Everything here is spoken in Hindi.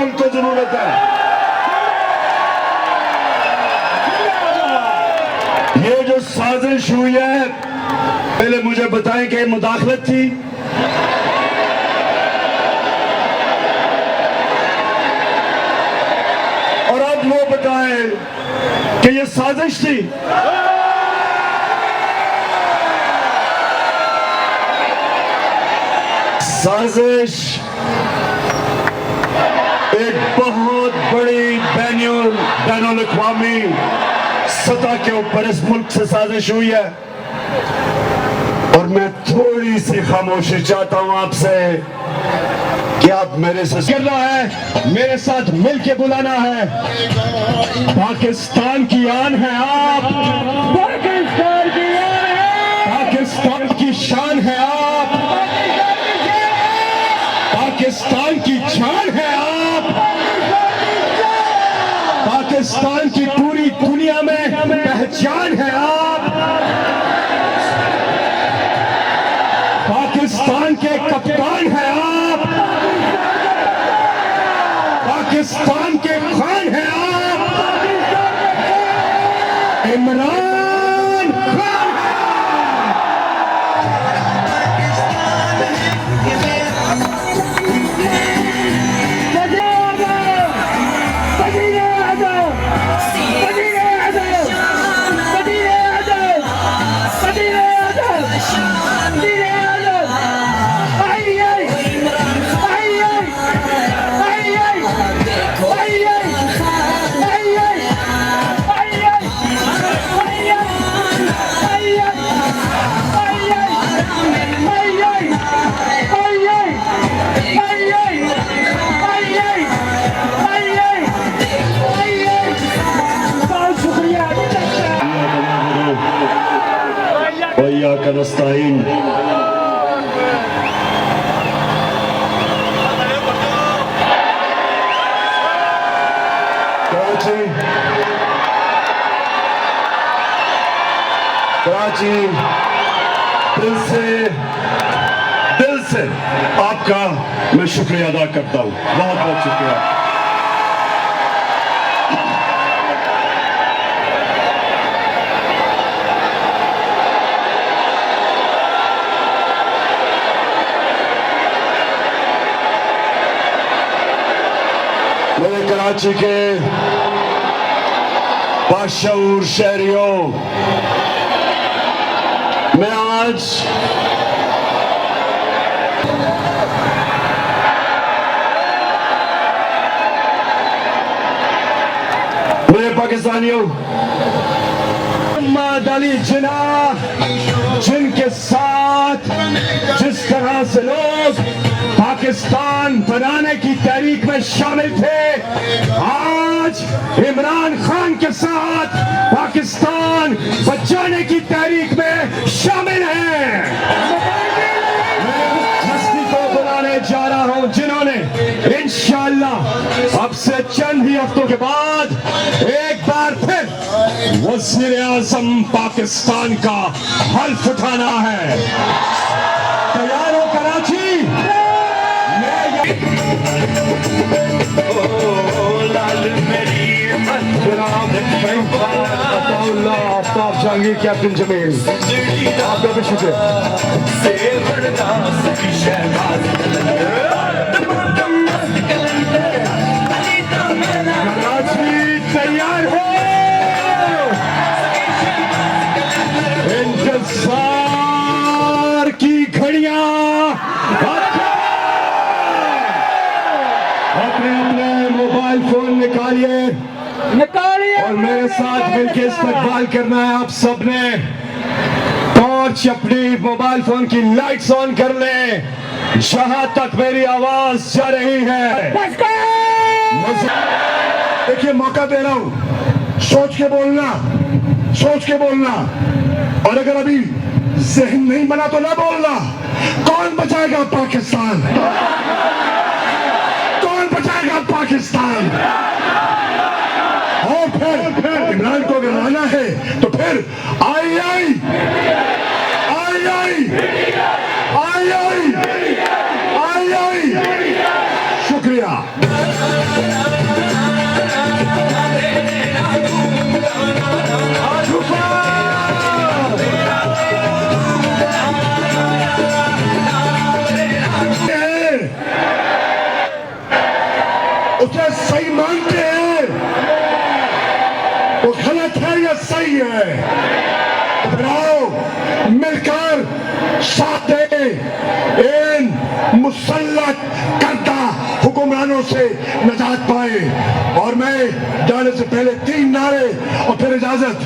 मुल्क को जरूरत है। ये जो साजिश हुई है, पहले मुझे बताएं कि मुदाखलत थी, और अब वो बताएं कि ये साजिश थी। साजिश एक बहुत बड़ी बैनुल अक़वामी सतह के ऊपर इस मुल्क से साजिश हुई है, और मैं थोड़ी सी खामोशी चाहता हूं आपसे कि आप मेरे से करना है, मेरे साथ मिलके बुलाना है। पाकिस्तान की आन है आप, पाकिस्तान की आन है, पाकिस्तान की शान है आप, पाकिस्तान की जान है आप, पाकिस्तान की पूरी दुनिया में पहचान है आप, पाकिस्तान के कप्तान है आप, पाकिस्तान के खान है आप, इमरान खान। नस्ताइन कराची दिल से आपका मैं शुक्रिया अदा करता हूं, बहुत बहुत शुक्रिया। मेरे कराची के बाशऊर शहरियों, मैं आज मेरे पाकिस्तानियों, मोहम्मद अली जिन्ना, जिनके साथ जिस तरह से लोग पाकिस्तान बनाने की तहरीक में शामिल थे, आज इमरान खान के साथ पाकिस्तान बचाने की तहरीक में शामिल हैं। मैं उस हस्ती को बुलाने जा रहा हूं जिन्होंने इंशाअल्लाह अब से चंद ही हफ्तों के बाद एक बार फिर वज़ीर-ए-आज़म पाकिस्तान का हल्फ उठाना है। तैयार हो कराची? आफ्ताब जहांगीर, कैप्टन जमील, आपका भी शुक्रिया। तैयार हो? इंतजार की घड़ियां अपने मोबाइल फोन निकालिए और मेरे साथ मिलकर इस्तकबाल करना है आप सबने। टॉर्च अपनी मोबाइल फोन की लाइट्स ऑन कर लें जहां तक मेरी आवाज जा रही है। देखिए, मौका दे रहा हूं, सोच के बोलना, सोच के बोलना, और अगर अभी जहन नहीं बना तो ना बोलना। कौन बचाएगा पाकिस्तान? कौन बचाएगा पाकिस्तान? और फिर इमरान को अगर आना है तो फिर आई आई आई आई आई आई आई आई। शुक्रिया। वो गलत है या सही है? फिर आओ मिलकर साथ दे इन मुसल्लत करता हुक्मरानों से निजात पाए। और मैं जाने से पहले 3 नारे और फिर इजाजत।